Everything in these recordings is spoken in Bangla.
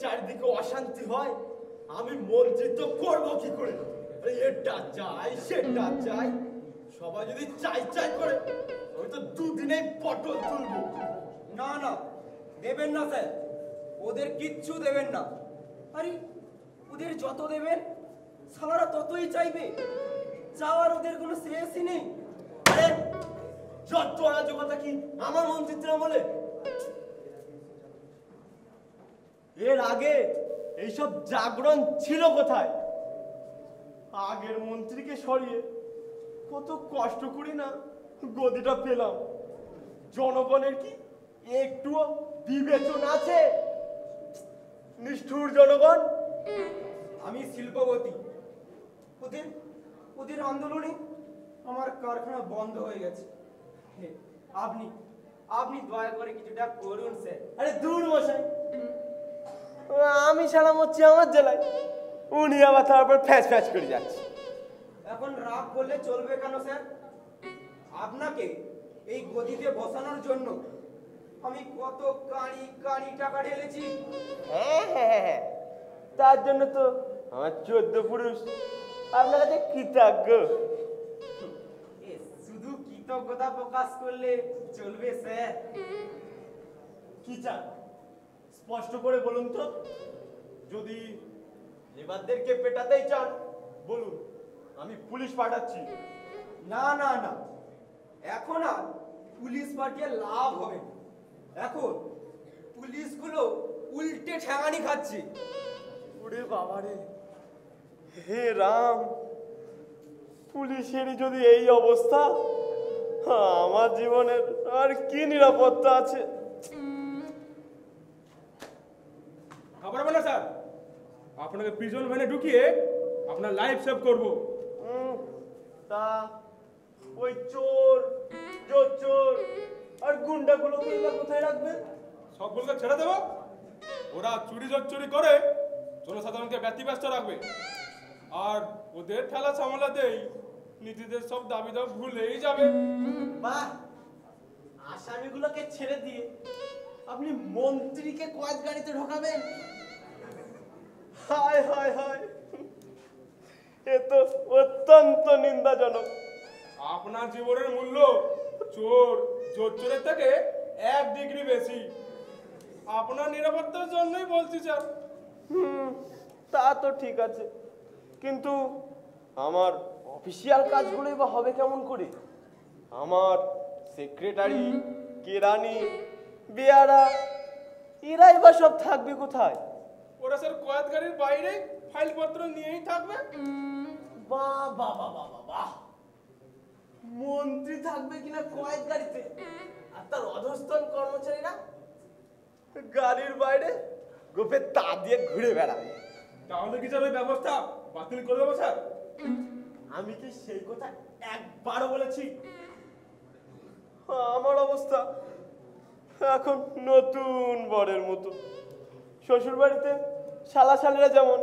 চারিদিকে অশান্তি হয়, আমি মন্ত্রিত্ব করবো কি করে? এটা চাই সেটা চাই, সবাই যদি চাই চাই করে আমি তো দুদিনেই পটল তুলবো। না না, দেবেন না স্যার, ওদের কিচ্ছু দেবেন না। আরে ওদের যত দেবেন সালারা ততই চাইবে, চাওয়ার ওদের কোনো শেষই নেই। আরে যত অরাজকতা কি আমার মন্ত্রিত্বের আমলে? এর আগে এইসব জাগরণ ছিল কোথায়? আগের মন্ত্রীকে সরিয়ে কত কষ্ট করি না গদিটা পেলাম। জনগণের কি একটুও বিবেচনা আছে? নিষ্ঠুর জনগণ। আমি শিল্পপতি, ওদের ওদের আন্দোলনে আমার কারখানা বন্ধ হয়ে গেছে। আপনি আপনি দয়া করে কিছুটা করুন স্যার। আরে দূর মশাই, আমি সালাম হচ্ছি আমার জেলায়, উনি আবার তারপর ফ্যাচ ফ্যাচ করে যাচ্ছে। এখন রাগ করলে চলবে কেন স্যার? আপনাকে এই গদিতে বসানোর জন্য আমি কত কাঁড়ি কাঁড়ি টাকা ঢেলেছি। হ্যাঁ হ্যাঁ হ্যাঁ, তার জন্য তো আমার 14 পুরুষ আপনার কাছে কৃতজ্ঞ। শুধু কৃতজ্ঞতা প্রকাশ করলে চলবে স্যার? কি চান স্পষ্ট করে বলুন তো। যদি লেবারদেরকে পেটাতেই চান বলুন, আমি পুলিশ পাঠাচ্ছি। না না না, এখন আর পুলিশ পাঠিয়ে লাভ হবে না। এখন পুলিশগুলো উল্টে ঠ্যাঙানি খাচ্ছে। ওরে বাবারে, হে রাম, পুলিশেরই যদি এই অবস্থা, আমার জীবনের আর কি নিরাপত্তা আছে? খবর বলো স্যার, আপনাকে প্রিজন ভ্যানে ঢুকিয়ে আপনার লাইফ সেভ করব। তা ওই চোর চোর আর গুন্ডাগুলোকে কোথায় রাখবেন? সবগুলোকে ছেড়ে দেবো, ওরা চুরি চুরি করে জনসাধারণকে ব্যতিব্যস্ত রাখবে, আর ওদের ঠেলা সামলাতেই নীতিদের সব দাবি দাবি ভুলেই যাবে। বাহ, আসামিগুলোকে ছেড়ে দিয়ে আপনি মন্ত্রীকে কয়েদ গাড়িতে ঢোকাবেন? হায় হায় হায়, এ তো অত্যন্ত নিন্দাজনক। আপনার জীবনের মূল্য চোরের থেকে 1 ডিগ্রি বেশি। আপনার নিরাপত্তার জন্যই বলছি স্যার। তা তো ঠিক আছে, কিন্তু আমার অফিসিয়াল কাজগুলোই বা হবে কেমন করে? আমার সেক্রেটারি, কেরানি, বেয়ারা, এরাই বা সব থাকবে কোথায়? ওরা স্যার কয়েদ গাড়ির বাইরে ফাইলপত্র নিয়েই থাকবে। বাহ বাহ বাহ বাহ বাহ, মন্ত্রী থাকবে কিনা কয়েদ গাড়িতে, আর তার অধস্তন কর্মচারীরা গাড়ির বাইরে গোপে তা দিয়ে ঘুরে বেড়াবে। তাহলে কি স্যার ওই ব্যবস্থা বাতিল করে দেবো স্যার? আমি কি সেই কথা একবারও বলেছি? আমার অবস্থা এখন নতুন বরের মতো। শ্বশুর বাড়িতে শালাশালিরা যেমন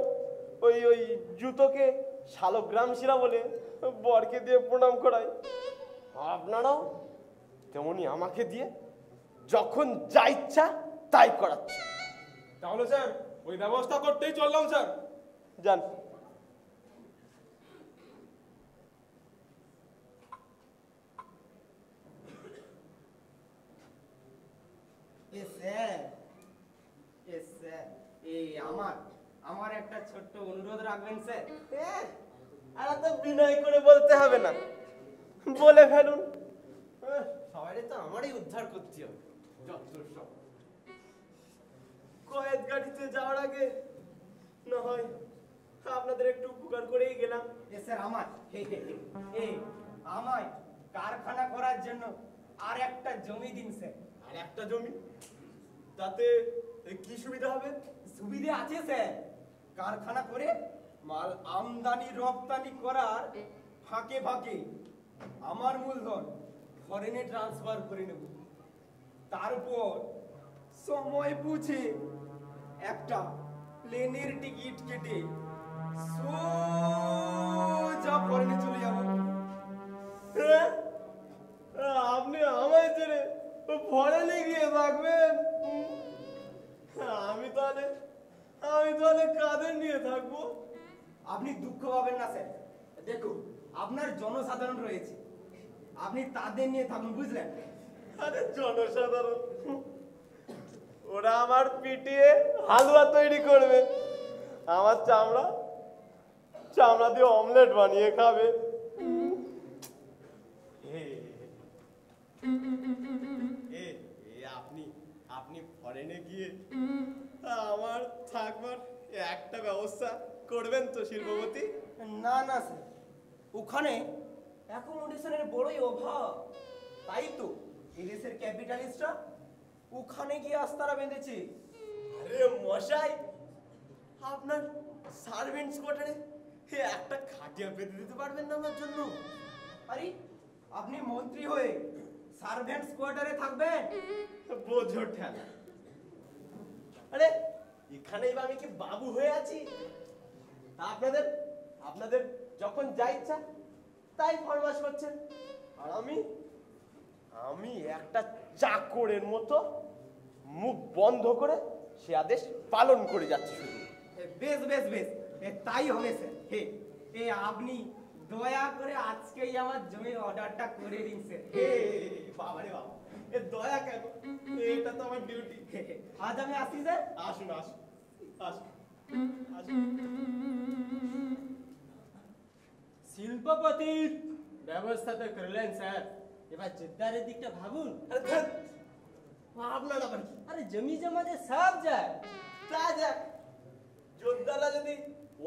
ওই ওই জুতোকে শালগ্রাম শিরা বলে বরকে দিয়ে প্রণাম করায়, আপনারাও তেমনি আমাকে দিয়ে যখন যা ইচ্ছা তাই করাচ্ছে। তাহলে স্যার ওই ব্যবস্থা করতেই চললাম স্যার। যান। আমার একটা ছোট্ট অনুরোধ রাখবেন স্যার। আর তো বিনয় করে বলতে হবে না, বলে ফেলুন। সবাই তো আমারই উদ্ধার করতে হবে। সব কয়েদ গাড়িতে যাওয়ার আগে না হয় আপনাদের একটু উপকার করেই গেলাম। স্যার আমায় কারখানা করার জন্য আর একটা জমি দিন স্যার। আর একটা জমি? তাতে কি সুবিধা হবে? সুবিধা আছে স্যার। কারখানা করে মাল আমদানি রপ্তানি করার ফাঁকে ফাঁকে আমার মূলধন ফরেনে ট্রান্সফার করে নেব। তারপর সময় বুঝে একটা প্লেনের টিকিট কেটে সোজা ফরেনে চলে যাব। আপনি আমায় ছেড়ে ফরেনে গিয়ে থাকবেন? আমি তাহলে আমি তাহলে কাদের নিয়ে থাকবো? আপনি দুঃখ পাবেন না স্যার, দেখুন আপনার জনসাধারণ রয়েছে, আপনি তাদের নিয়ে থাকুন, বুঝলেন? আরে জনসাধারণ, ওরা আমার পিটিয়ে হালুয়া তৈরি করবে, আমার চামড়া চামড়া দিয়ে অমলেট বানিয়ে খাবে। আপনি আপনি ফরেনে গিয়ে আমার থাকবার একটা ব্যবস্থা করবেন তো শিল্পপতি? না না স্যার, ওখানে অ্যাকোমোডেশনের বড়ই অভাব, তাই তো এদেশের ক্যাপিটালিস্টরা ওখানে গিয়ে আস্তারা বেঁধেছে। আরে মশাই, আপনার সার্ভেন্টস কোয়ার্টারে একটা খাটিয়া পেতে দিতে পারবেন না আমার জন্য? আরে আপনি মন্ত্রী হয়ে সার্ভেন্টস কোয়ার্টারে থাকবেন? বোঝো ঠেলা। আরে এখানেই বা আমি কি বাবু হয়ে আছি? আপনাদের আপনাদের যখন যা ইচ্ছা তাই ফরমাস করছেন, আর আমি আমি একটা চাকরের মতো মুখ বন্ধ করে সে আদেশ পালন করে যাচ্ছি শুধু। বেশ বেশ বেশ, তাই হবে স্যার। আপনি দয়া করে আজকেই আমার জমির অর্ডারটা করে দিন স্যার। বাবা রে বাবা, এ দয়া কেন? এটা তো আমার ডিউটি। আজ আমি আসি স্যার। আসুন আসুন আসুন আসুন। শিল্পপতির ব্যবস্থা তো করলেন স্যার, এবার জোরদারের দিকটা ভাবুন। আরে ধ্যাৎ, আপনার আবার কি? আরে জমি জমাতে সব যায়। তা যাক, যোদ্ধারা যদি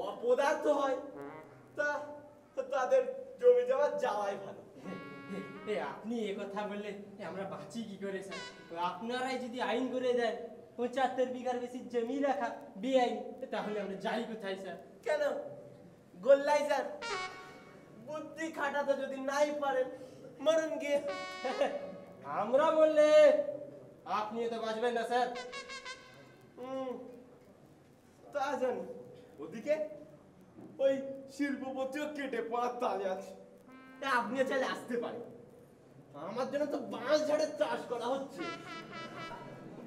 অপদার্থ হয় তা তাদের জমি জমা যাওয়াই ভালো। আপনি এ কথা বললে আমরা বাঁচি কি করে স্যার? আপনারাই যদি আইন করে দেন 75 বিঘার বেশি জমি রাখা বেআইন, তাহলে আমরা যাই কোথায় স্যার? কেন গোল্লাই স্যার, বুদ্ধি খাটাতে যদি নাই পারেন মরণ গিয়ে। আমরা বললে আপনি তো বাঁচবেন না স্যার। তা জানি, ওদিকে ওই শিল্পপতিও কেটে পড়ার তালে আছে, আপনিও চাইলে আসতে পারেন। আমার জন্য তো বাঁশ ঝাড়ের চাষ করা হচ্ছে,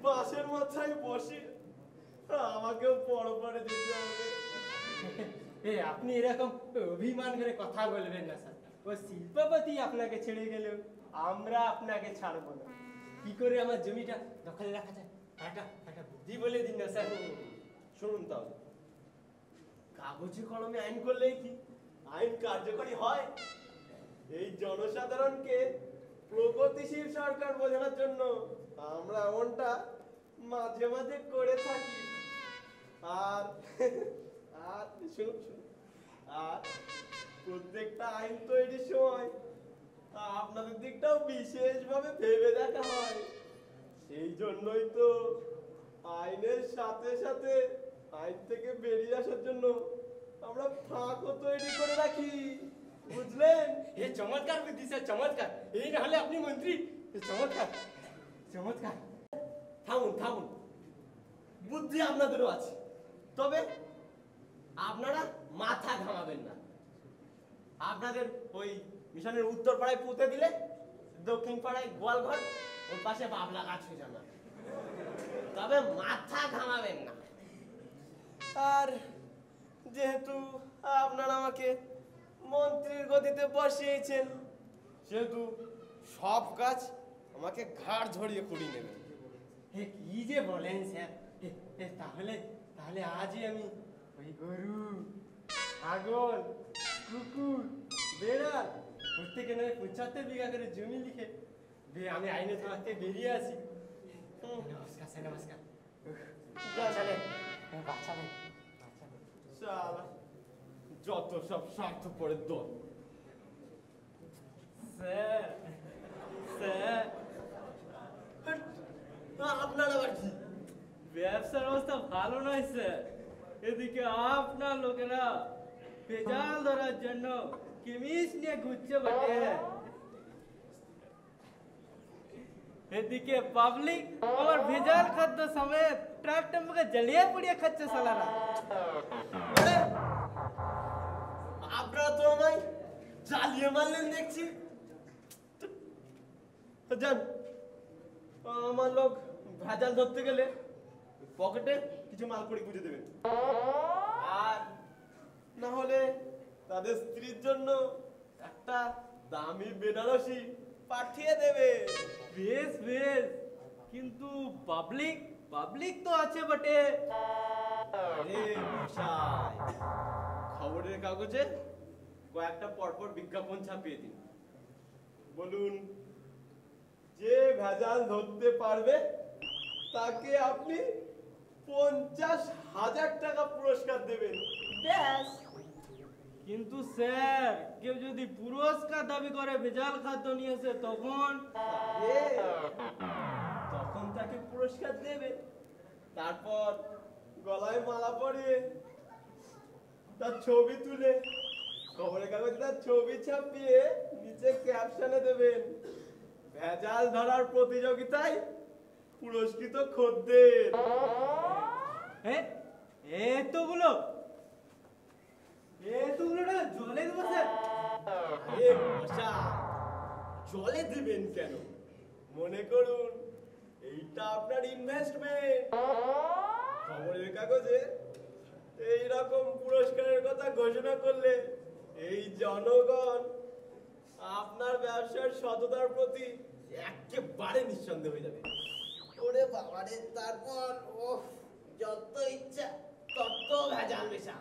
বাঁশের মাথায় বসে আমাকেও পরপরে যেতে হবে। আপনি এরকম অভিমান করে কথা বলবেন না স্যার। ও শিল্পপতি আপনাকে ছেড়ে গেলেও আমরা আপনাকে ছাড়বো না। কি করে আমার জমিটা দখলে রাখা যায় একটা বুদ্ধি বলে দিন না স্যার। শুনুন তাহলে, কাগজে কলমে আইন করলেই কি আইন কার্যকরী হয়? এই জনসাধারণকে প্রগতিশীল সরকার বোঝানোর জন্য আমরা এমনটা মাঝে মাঝে করে থাকি। আর আর শুনুন শুনুন, আর প্রত্যেকটা আইন তৈরির সময় আপনাদের দিকটাও বিশেষভাবে ভেবে দেখা হয়। সেই জন্যই তো আইনের সাথে সাথে আইন থেকে বেরিয়ে আসার জন্য আমরা ফাঁকও তৈরি করে রাখি, বুঝলেন? এ চমৎকার বুদ্ধি স্যার, চমৎকার। এই না হলে আপনি মন্ত্রী। চমৎকার চমৎকার। থামুন থামুন, বুদ্ধি আপনাদেরও আছে, তবে আপনারা মাথা ঘামাবেন না। আপনাদের ওই মিশনের উত্তর পাড়ায় পুঁতে দিলে দক্ষিণ পাড়ায় গোয়ালঘর, ওর পাশে বাবলা গাছ হয়ে যাবে, তবে মাথা ঘামাবেন না। আর যেহেতু আপনারা আমাকে মন্ত্রীর গদিতে বসিয়েছেন, সেহেতু সব কাজ আমাকে ঘাড় ঝরিয়ে করিয়ে নেবেন। কি যে বলেন স্যার? তাহলে তাহলে আজই আমি ওই গরু, ছাগল, কুকুর, বেড়াল প্রত্যেকে নয় 75 বিঘা করে জমি লিখে আমি আইনের থাকতে বেরিয়ে আসি। নমস্কার স্যার, নমস্কার। চলে বাঁচাবেন। শালা, যত সব স্বার্থপরের দল। স্যার স্যার, আপনার আবার কি? ব্যবসার অবস্থা ভালো নয় স্যার। এদিকে আপনার লোকেরা ভেজাল ধরার জন্য কেমিস নিয়ে ঘুরছে বটে, এদিকে পাবলিক আমার ভেজাল খাদ্য সমেত ট্রাক টেম্পোকে জ্বালিয়ে পুড়িয়ে খাচ্ছে সালারা। আরে, আপনারা তো আমায় জ্বালিয়ে মারলেন দেখছি। যান, আমার লোক ভেজাল ধরতে গেলে পকেটে কিছু মাল করে গুঁজে দেবেন, আর না হলে তাদের স্ত্রীর জন্য একটা দামি বেনারসি পাঠিয়ে দেবে। বেশ বেশ, কিন্তু পাবলিক পাবলিক তো আছে বটে। আরে মশাই, খবরের কাগজে কয়েকটা পরপর বিজ্ঞাপন ছাপিয়ে দিন। বলুন, যে ভেজাল ধরতে পারবে তাকে আপনি 50,000 টাকা পুরস্কার দেবেন। ব্যাস। কিন্তু স্যার, কেউ যদি পুরস্কার দাবি করে ভেজাল খাদ্য নিয়ে এসে, তখন আরে, তখন তাকে পুরস্কার দেবে, তারপর গলায় মালা পরিয়ে তার ছবি তুলে খবরের কাগজে তার ছবি ছাপিয়ে নিচে ক্যাপশনে দেবেন, ভেজাল ধরার প্রতিযোগিতায় পুরস্কৃত খদ্দের। হ্যাঁ, এতগুলো জলে দেবো স্যার? আরে মশা, জলে দিবেন কেন? মনে করুন এইটা আপনার ইনভেস্টমেন্ট। খবরের কাগজে এইরকম পুরস্কারের কথা ঘোষণা করলে এই জনগণ আপনার ব্যবসার সততার প্রতি একেবারে নিঃসন্দেহ হয়ে যাবে। ওরে বাবারে, তারপর ও যত ইচ্ছা তত ভেজাল মেশা,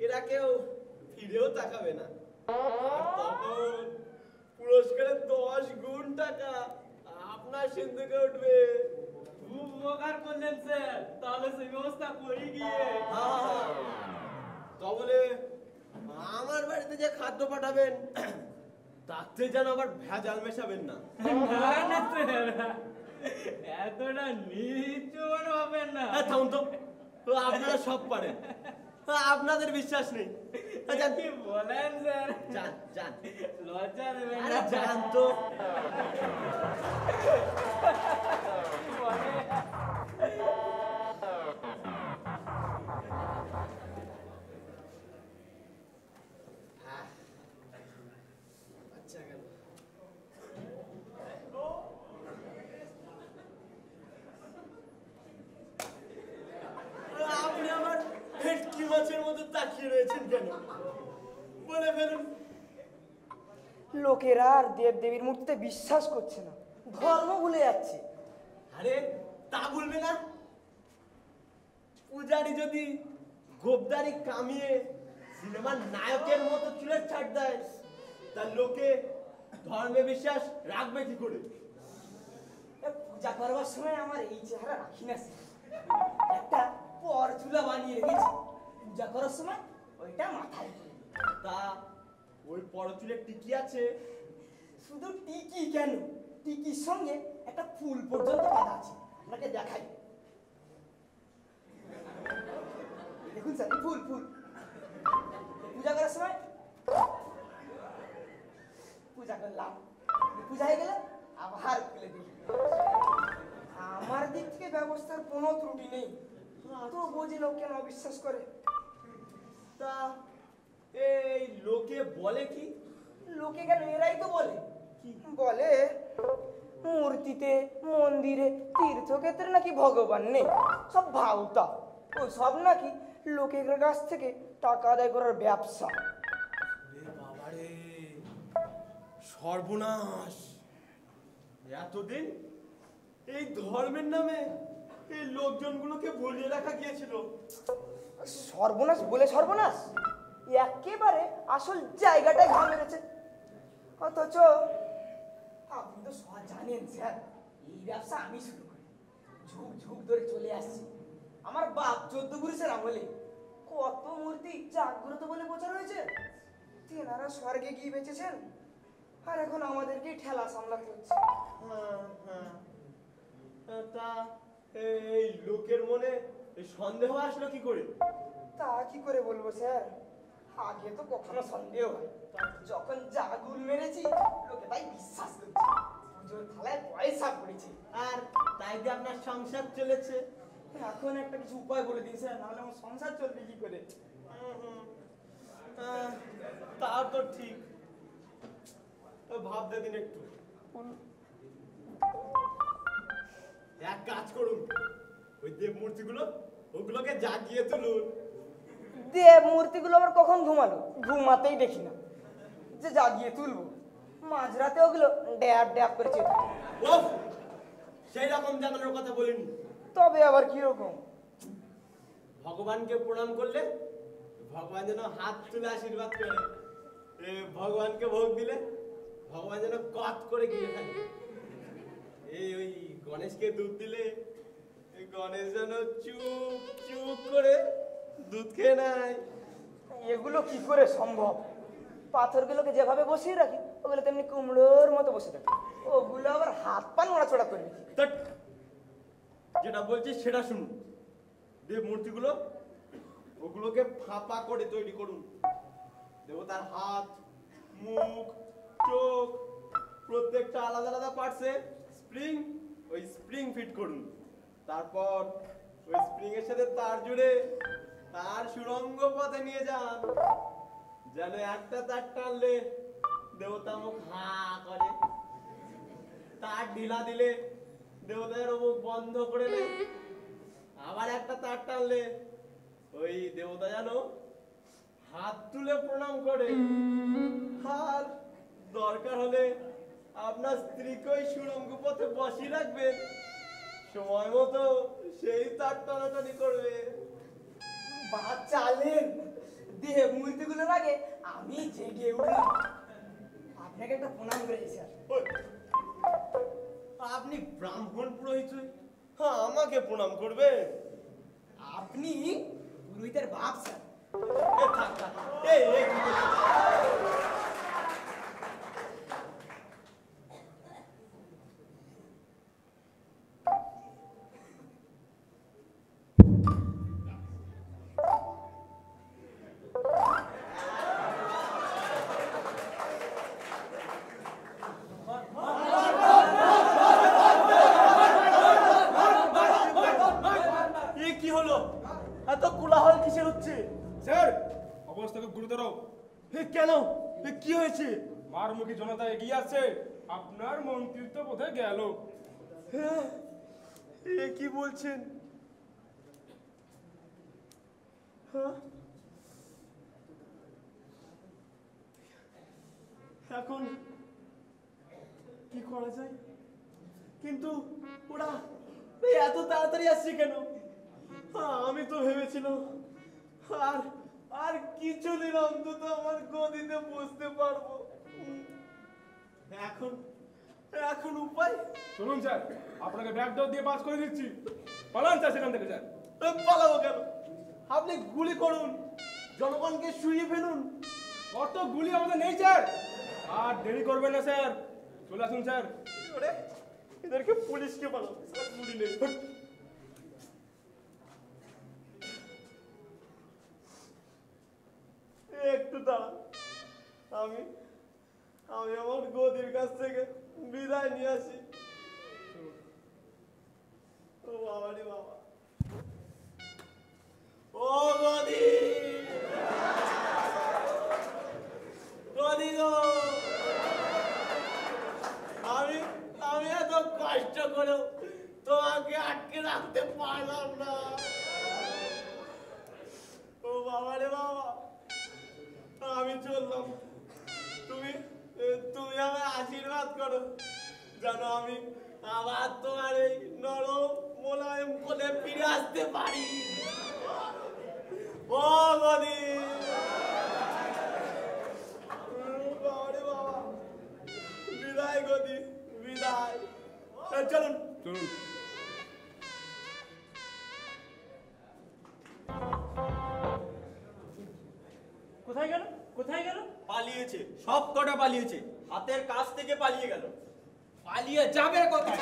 এরা কেউ ফিরেও তাকাবে না। আর তখন পুরস্কারের 10 গুণ টাকা আপনার সিন্ধুকে উঠবে। খুব উপকার করলেন স্যার, তাহলে সেই ব্যবস্থা করি গিয়ে। তাহলে আমার বাড়িতে যে খাদ্য পাঠাবেন তাতে যেন আবার ভেজাল মেশাবেন না। না না স্যার, এতটা নিচু মনে হবেন না। থামুন তো, আপনারা সব পারেন, আপনাদের বিশ্বাস নেই। কি বলেন স্যার? যান যান, লজ্জা দেবেন আরে না। যান তো। আচ্ছা গেল। আপনি আমার ভেটকি মাছের মতো তাকিয়ে রয়েছেন কেন? বলে ফেলুন। লোকেরা আর দেবদেবীর মূর্তিতে বিশ্বাস করছে না, ধর্ম ভুলে যাচ্ছে। আরে তা বলবে না, পূজারি যদি গোবদারি কামিয়ে সিনেমার নায়কের মতো চুলের ছাড় দেয়, তার লোকে ধর্মে বিশ্বাস রাখবে কি করে? পূজা করবার সময় আমার এই চেহারা রাখি না স্যার, একটা পরচুলা বানিয়ে রেখেছি, পূজা করার সময় ওইটা মাথায় দিই। তা ওই পরচুলে টিকি আছে? শুধু টিকি কেন, টিকির সঙ্গে একটা ফুল পর্যন্ত বাঁধা আছে, আপনাকে দেখাই। দেখুন স্যার, এই ফুল ফুল পূজা করার সময় পূজা করলাম, পূজা হয়ে গেলে আবার খুলে দিই। আমার দিক থেকে ব্যবস্থার কোনো ত্রুটি নেই, তো বোঝে লোক কেন অবিশ্বাস করে। তা এই লোকে বলে কি? লোকে কেন, এরাই তো বলে। বলে মূর্তিতে, মন্দিরে, তীর্থক্ষেত্রে নাকি ভগবান নেই, সব ভাউতা। ওই সব নাকি লোকের কাছ থেকে টাকা আদায় করার ব্যবসা। বাবারে, সর্বনাশ! এতদিন এই ধর্মের নামে এই লোকজনগুলোকে ভুলিয়ে রাখা গিয়েছিল। সর্বনাশ বলে সর্বনাশ, একেবারে আসল জায়গাটায় ঘা মেরেছে। অথচ আপনি তো সব জানেন স্যার, এই ব্যবসা আমি শুরু করি, ঝুঁক ঝুঁক ধরে চলে আসছি। আমার বাপ 14 পুরুষের আমলে কত মূর্তি জাগ্রত বলে প্রচার হয়েছে, তেনারা স্বর্গে গিয়ে বেঁচেছেন, আর এখন আমাদেরকেই ঠেলা সামলাতে হচ্ছে। তা এই লোকের মনে এই সন্দেহ আসলো কি করে? তা কি করে বলবো স্যার, আগে তো কখনো সন্দেহ হয়, যখন যা গুল মেরেছি লোকে তাই বিশ্বাস করছে। পুজোর থালায় পয়সা পড়েছে, আর তাই যে আপনার সংসার চলেছে। এখন একটা কিছু উপায় বলে দিন স্যার, নাহলে আমার সংসার চলবে কি করে? তা তো ঠিক, ভাবতে দিন একটু। এক কাজ করুন, ওই দেব মূর্তিগুলো ওগুলোকে জাগিয়ে তুলুন। দেব মূর্তিগুলো আবার কখন ঘুমালো? ঘুমাতেই দেখি না যে জাগিয়ে তুলবো। মাঝরাতে ওগুলো ড্যাব ড্যাব করে চেয়ে থাকে। ওফ, সেই রকম জাগানোর কথা বলিনি। তবে আবার কিরকম? ভগবানকে প্রণাম করলে ভগবান যেন হাত তুলে আশীর্বাদ করে, ভগবানকে ভোগ দিলে ভগবান যেন কত করে গিয়ে ফেলে, ওই গণেশকে দুধ দিলে গণেশ যেন চুপ চুপ করে দুধ খেয়ে নেয়। এগুলো কি করে সম্ভব? পাথরগুলোকে যেভাবে বসিয়ে রাখি ওগুলো তেমনি কুমড়োর মতো বসে থাকে। ওগুলো আবার হাত পা নড়াচড়া করবে। ধ্যাৎ, যেটা বলছি সেটা শুনুন। দেব মূর্তিগুলো ওগুলোকে ফাঁপা করে তৈরি করুন। দেবতার হাত, মুখ, চোখ প্রত্যেকটা আলাদা আলাদা পার্টসে স্প্রিং ফিট করুন। তারপর ওই স্প্রিং এর সাথে তার জুড়ে তার সুরঙ্গ পথে নিয়ে যান, যেন একটা তার টানলে দেবতা মুখ হা করে, তার ঢিলা দিলে দেবতার মুখ বন্ধ করে নেয়, আবার একটা তার টানলে ওই দেবতা যেন হাত তুলে প্রণাম করে। আর দরকার হলে আপনার স্ত্রীকে ওই সুরঙ্গ পথে বসিয়ে রাখবেন, সময় মতো সেই তার টানাটানি করবে। বাচ্চালেন দেব মূর্তিগুলোর আগে আমি জেগে উঠলাম। আপনাকে একটা প্রণাম করেছি স্যার। ওই, আপনি ব্রাহ্মণ পুরোহিত হয়ে, হ্যাঁ, আমাকে প্রণাম করবে? আপনি পুরোহিতের বাপ স্যার। এ থাক থাক, এই কি করছিস? এ কি হলো? এত কোলাহল কিসের হচ্ছে? স্যার, অবস্থা খুব গুরুতর। কেন? কি হয়েছে? মারমুখী জনতা এগিয়ে আসছে, আপনার মন্ত্রিত্ব বোধহয় গেল। এ কি বলছেন? এখন কি করা যায়? কিন্তু ওরা এত তাড়াতাড়ি আসছে কেন? আমি তো ভেবেছিলাম আর আর কিছুদিন অন্তত আমার গদিতে বসতে পারবো। এখন এখন উপায়? চলুন স্যার, আপনাকে ব্যাকডোর দিয়ে পাস করে দিচ্ছি। পালান স্যার সেখান থেকে স্যার। পালাবো কেন? আপনি গুলি করুন, জনগণকে শুইয়ে ফেলুন। অত গুলি আমাদের নেই স্যার। আর দেরি করবেন না স্যার, চলে আসুন স্যার। ওরে, এদেরকে পুলিশকে পালাবো, গুলি নেই। একটু দাঁড়ান, আমি আমার গদির কাছ থেকে বিদায় নিয়ে আসি। ও বাবা রে বাবা, ও গদি, গদি গো, আমি এত কষ্ট করেও তোমাকে আটকে রাখতে পারলাম না। ও বাবা রে বাবা, আমি চললাম। তুমি আমায় আশীর্বাদ করো, যেন আমি আবার তোমার এই নরম মোলায়েম কোলে ফিরে আসতে পারি। ও গদি, বাবা রে বাবা, বিদায় গদি, বিদায়। চলুন চলুন। কোথায় গেল? কোথায় গেল? পালিয়েছে, সব কটা পালিয়েছে, হাতের কাছ থেকে পালিয়ে গেল। পালিয়ে যাবে কোথায়?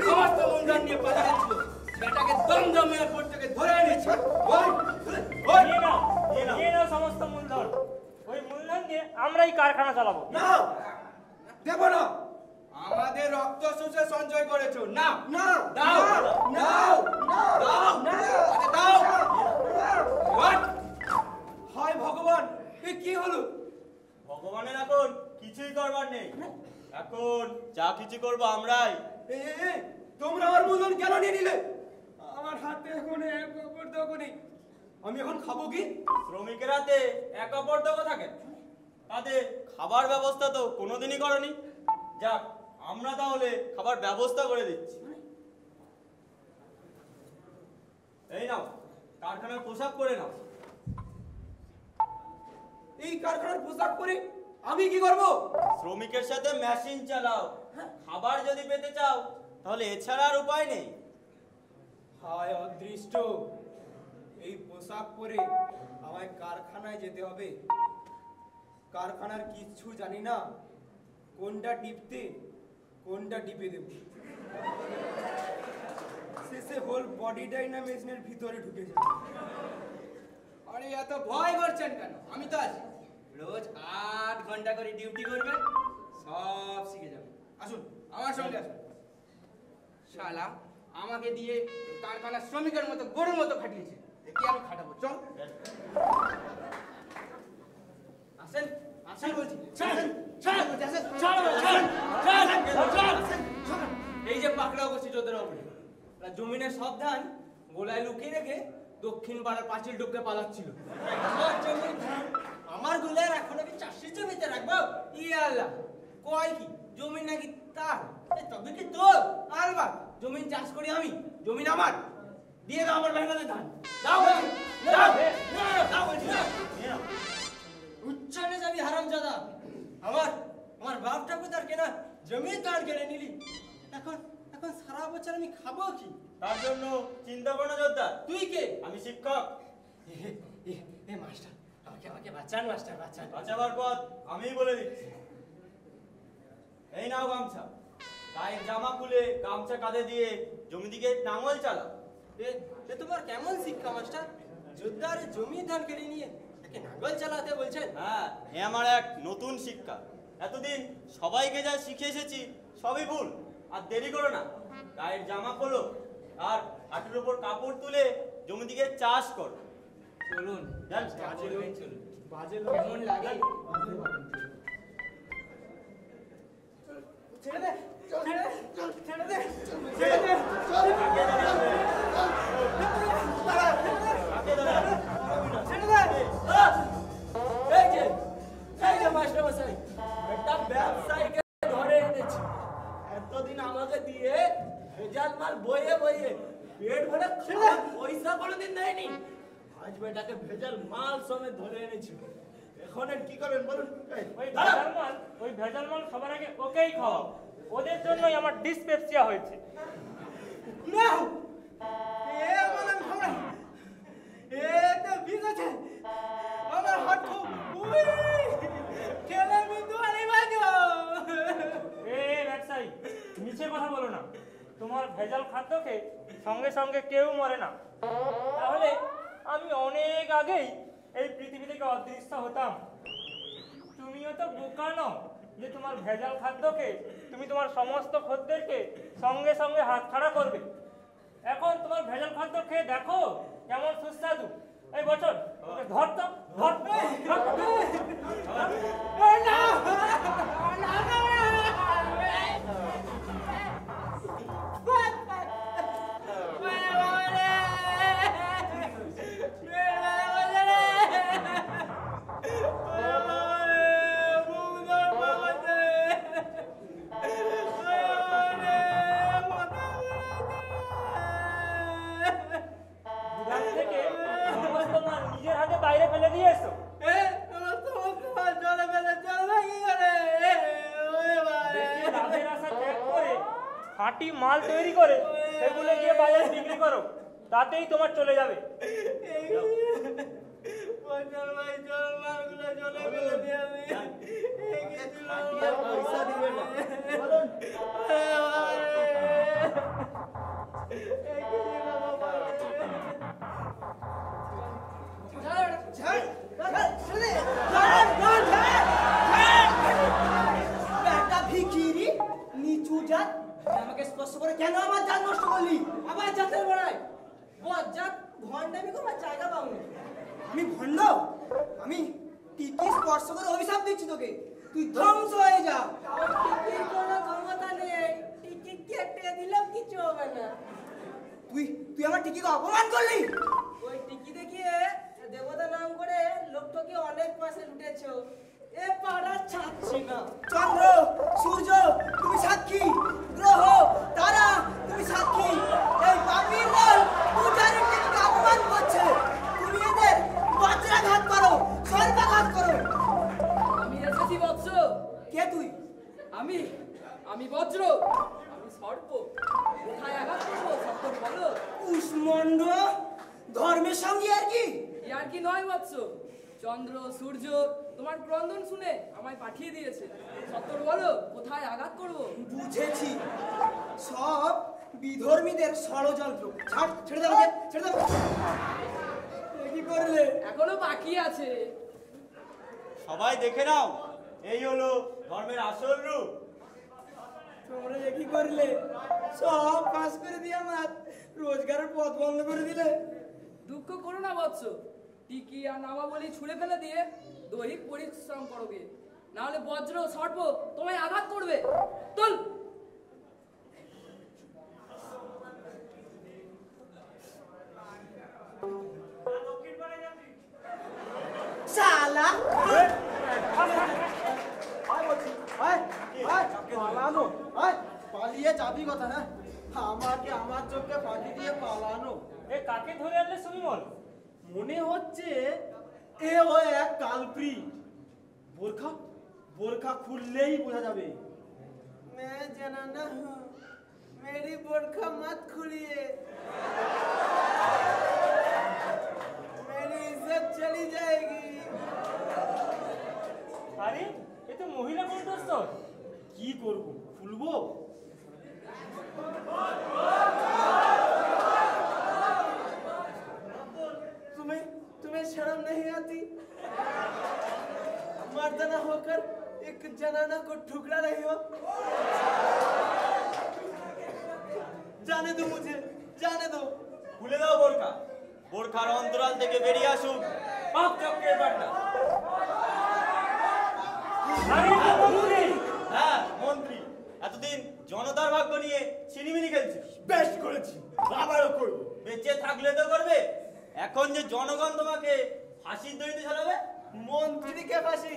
সমস্ত মূলধন নিয়ে পালিয়েছিল, বেটাকে দমদম এয়ারপোর্ট থেকে ধরে এনেছে। নিয়ে নাও সমস্ত মূলধন। ওই মূলধন দিয়ে আমরাই কারখানা চালাবো। না, দেব না। আমাদের রক্ত শুষে সঞ্চয় করেছো, না না, দাও দাও দাও দাও। What? হায় ভগবান, এ কি হলো? ভগবানের এখন কিছুই করবার নেই। এখন যা কিছু করবো আমরাই। তোমরা আমার মূলধন কেন নিয়ে নিলে? আমার হাতে এখন এক অপর নেই, আমি এখন খাবো কি? শ্রমিকের হাতে এক অপরদক থাকে, তাদের খাবার ব্যবস্থা তো কোনোদিনই করনি। যাক, আমরা তাহলে খাবার ব্যবস্থা করে দিচ্ছি। এই নাও, কারখানার পোশাক পরে নাও। এই কারখানার পোশাক পরে আমি কি করবো? শ্রমিকের সাথে মেশিন চালাও। খাবার যদি পেতে চাও তাহলে এছাড়া আর উপায় নেই। হায় অদৃষ্ট, এই পোশাক পরে আমায় কারখানায় যেতে হবে। কারখানার কিচ্ছু জানি না, কোনটা টিপতে কোনটা টিপে দেব। শেষে হোল বডিটাই না মেশিনের ভিতরে ঢুকে যায়। আরে এত ভয় করছেন কেন? আমি তো আছি। রোজ 8 ঘন্টা করে ডিউটি করবেন, সব শিখে যাবেন। আসুন আমার সঙ্গে আসুন। শালা আমাকে দিয়ে কারখানার শ্রমিকের মতো গরুর মতো খাটিয়েছে, দেখি আমি খাটাবো। চল আসেন, আসেন বলছি। এই যে পাকড়া বসে চোদ্দের ওপরে, জমিনের সব ধান গোলায় লুকিয়ে রেখে দক্ষিণ পাড়ার পাঁচিল ঢুকে পালাচ্ছিল। আমার গুলার এখন আমি চাষের জমিতে রাখবো? আল্লাহ, কয় কি জমি নাকি তার? তবে কি তোর? আলবাত জমিন চাষ করি আমি, জমিন আমার। দিয়ে দাও আমার মেহনতে ধান। দাও উচ্চানে যাবি হারামজাদা। আমার বাপ ঠাকুর তার কেনা জমির ধান কেড়ে নিলি। এখন সারা বছর আমি খাবো কি? তার জন্য চিন্তা করো না যোদ্ধা। তুই কে? আমি শিক্ষক। মাস্টার, আমাকে বাঁচান মাস্টার, বাঁচান। বাঁচাবার পথ আমিই বলে দিচ্ছি। এই নাও গামছা, গায়ের জামা খুলে গামছা কাঁধে দিয়ে জমি দিকে নাঙল চালাও। এ তোমার কেমন শিক্ষা মাস্টার? যোদ্ধার জমি ধান কেড়ে নিয়ে তাকে নাঙ্গল চালাতে বলছেন? হ্যাঁ, এ আমার এক নতুন শিক্ষা। এতদিন সবাইকে যা শিখে এসেছি সবই ভুল। আর দেরি করো না, গায়ের জামা খোলো আর হাঁটুর উপর কাপড় তুলে জমি দিকে চাষ করো। চলুন, যান। চলুন। কেমন লাগে? ছেড়ে দে, ছেড়ে দে। এই যে মাস্টার মশাই, একটা ব্যবসায়ীকে ধরে এনেছি। এতদিন আমাকে দিয়ে ভেজাল মাল বইয়ে পেট ভরে খাওয়ার পয়সা কোনোদিন দেয়নি। আজ বেটাকে ভেজাল মাল সমেত ধরে এনেছি। এখন আর কি করবেন বলুন? ওই ভেজাল মাল সবার আগে ওকেই খাওয়াও। ওদের জন্যই আমার ডিসপেপসিয়া হয়েছে। না, এ আমার খাবার, এ তো বিষ আছে। আমার হাত খুব ঠেলে বিন্দু আরে বাজো। ব্যবসায়ী, মিছে কথা বলো না। তোমার ভেজাল খাদ্যকে সঙ্গে সঙ্গে কেউ মরে না। তাহলে আমি অনেক আগেই এই পৃথিবী থেকে অদৃশ্য হতাম। তুমিও তো বোকা নও যে তোমার ভেজাল খাদ্যকে তুমি তোমার সমস্ত খদ্দেরকে সঙ্গে সঙ্গে হাতছাড়া করবে। এখন তোমার ভেজাল খাদ্য খেয়ে দেখো কেমন সুস্বাদু। এই বছর ওকে ধর তো, ধর। নিজের হাতে বাইরে ফেলে দিয়েছো। লাভের আশা ত্যাগ করে খাঁটি মাল তৈরি করে সেগুলো গিয়ে বাজারে বিক্রি করো, তাতেই তোমার চলে যাবে। পয়সা দিবে না। আমাকে স্পর্শ করে কেন আমার জান নষ্ট করলি? আবার জাতের বড়াই বজ্জাত ভণ্ডামি করবার জায়গা পাওনি। আমি ভণ্ড? আমি টিকি স্পর্শ করে অভিশাপ দিচ্ছি তোকে। তুই ধ্বংস হয়ে যা। টিকির কোনো ক্ষমতা নেই, টিকিট কেটে দিলেও কিছু হবে না। তুই তুই আমার টিকিকে অপমান করলি। ওই টিকি দেখিয়ে দেবতা নাম করে লোকটাকে অনেক পাশে লুটেছো, এ পাড়া ছাড়ছি না। চন্দ্র, সূর্য তুমি সাক্ষী, গ্রহ তারা তুমি সাক্ষী। এই পাপীর দল পূজারীর টিকিকে অপমান করছে। তুমি এদের বজ্রাঘাত করো, সর্বাঘাত করো। আমি এসেছি বৎস। কে তুই? আমি বজ্র, আমি সর্প। কোথায় আঘাত করবো সত্তর বলো। কুষ্মণ্ড, ধর্মের সঙ্গে আর কি? আর কি নয় বৎস, চন্দ্র সূর্য তোমার ক্রন্দন শুনে আমায় পাঠিয়ে দিয়েছে। সত্তর বলো কোথায় আঘাত করবো। বুঝেছি, সব বিধর্মীদের ষড়যন্ত্র। ছাড়, ছেড়ে দাও আমাকে, ছেড়ে দাও। এ কি করলে? এখনো বাকি আছে। সবাই দেখে নাও, এই হলো ধর্মের আসল রূপ। তোমরা এ কি করলে? সব পাস করে দিয়ে আমার রোজগারের পথ বন্ধ করে দিলে। দুঃখ করো না বৎস, টিকি আর নামাবলী ছুঁড়ে ফেলে দিয়ে দৈহিক পরিশ্রম করবে, না হলে বজ্র সর্প তোমায় আঘাত করবে। চল। শালা পালানো, পালিয়ে যাবি কথা না? আমাকে আমার চোখে ফাঁকি দিয়ে পালানো। এ কাকে ধরে আনলে সুমিমল? মনে হচ্ছে এ ও এক কালপ্রিট। বোরখা বোরখা খুললেই বোঝা যাবে। मैं जनाना हूँ, मेरी बोरखा मत खुलिए, मेरी इज्जत चली जाएगी। আরে এ তো মহিলা কণ্ঠস্থ। কি করব, খুলবো? तुम्हें शर्म नहीं आती? मर्दाना होकर एक जनाना को ठुकरा रही हो। जाने दो मुझे, जाने दो। খুলে দাও বোরখা, বোরখার অন্তরাল থেকে বেরিয়ে আসুক পাপ চক্রের বান্ডা। আরে তো মন্ত্রী। হ্যাঁ মন্ত্রী, এতদিন জনতার ভাগ্য নিয়ে ছিনিমিনি খেলছিস। বেশ করেছি, আবারও করবো। বেঁচে থাকলে তো করবে, এখন যে জনগণ তোমাকে ফাঁসির দড়িতে ঝালাবে। মন্ত্রীকে ফাঁসি?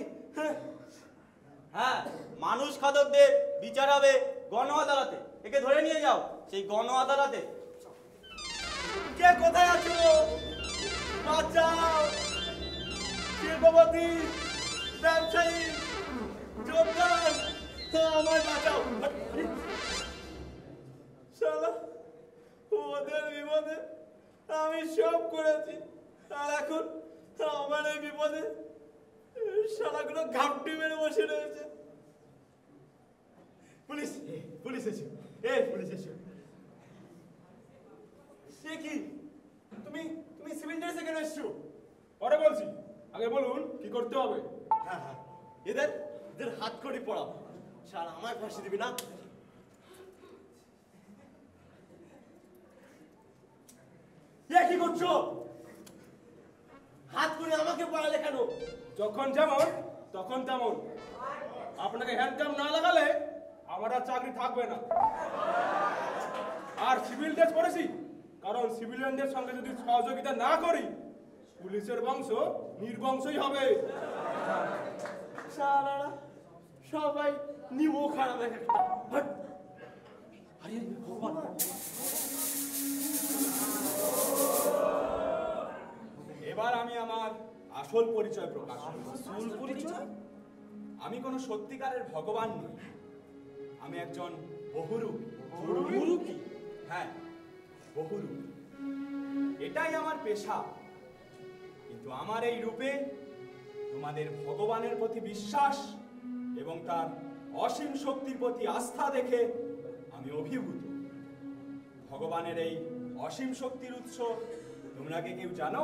হ্যাঁ, মানুষ খাদকদের বিচার হবে গণ আদালতে। একে ধরে নিয়ে যাও সেই গণ আদালতে। কে কোথায় আছো? বাঁচাও! শিল্পপতি, ব্যবসায়ী, যোগদান, আমায় বাঁচাও। শালা, ওদের বিপদে আমি সব করেছি, আর এখন আমার এই বিপদে শালাগুলো ঘাপটি মেরে বসে রয়েছে। পুলিশ, পুলিশ এসো, পুলিশ এসো। সে কি, তুমি তুমি সিভিল ড্রেসে কেন এসছো? পরে বলছি, আগে বলুন কি করতে হবে। হ্যাঁ, এদের হাত করি পড়াও। শালা আমায় ফাঁসি দিবি না? কি করছো? হাত করে আমাকে পড়ালে কেন? যখন যেমন তখন তেমন। আপনাকে হ্যান্ডকাম না লাগালে আমার আর চাকরি থাকবে না। আর সিভিল ড্রেস পরেছি কারণ সিভিলিয়ানদের সঙ্গে যদি সহযোগিতা না করি পুলিশের বংশ নির্বংশই হবে। শালারা সবাই নিবো খারাপ একটা। আরে ভগবান, এবার আমি আমার আসল পরিচয় প্রকাশ করব। আসল পরিচয়? আমি কোনো সত্যিকারের ভগবান নই, আমি একজন বহুরূপী। বহুরূপী? হ্যাঁ, বহুরূপী। এটাই আমার পেশা। কিন্তু আমার এই রূপে তোমাদের ভগবানের প্রতি বিশ্বাস এবং তার অসীম শক্তির প্রতি আস্থা দেখে আমি অভিভূত। ভগবানের এই অসীম শক্তির উৎস তোমরা কি কেউ জানো?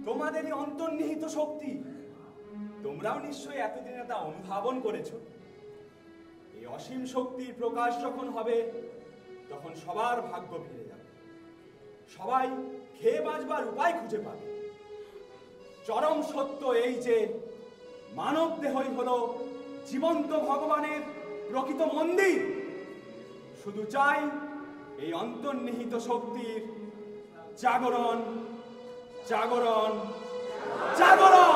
তোমাদের এই অন্তর্নিহিত শক্তি তোমরাও নিশ্চয়ই এতদিনে তা অনুধাবন করেছো। এই অসীম শক্তির প্রকাশ যখন হবে তখন সবার ভাগ্য ফিরে যাবে, সবাই খেয়ে বাঁচবার উপায় খুঁজে পাবে। চরম সত্য এই যে মানব দেহই হলো জীবন্ত ভগবানের প্রকৃত মন্দির। শুধু চাই এই অন্তর্নিহিত শক্তির জাগরণ, জাগরণ, জাগরণ।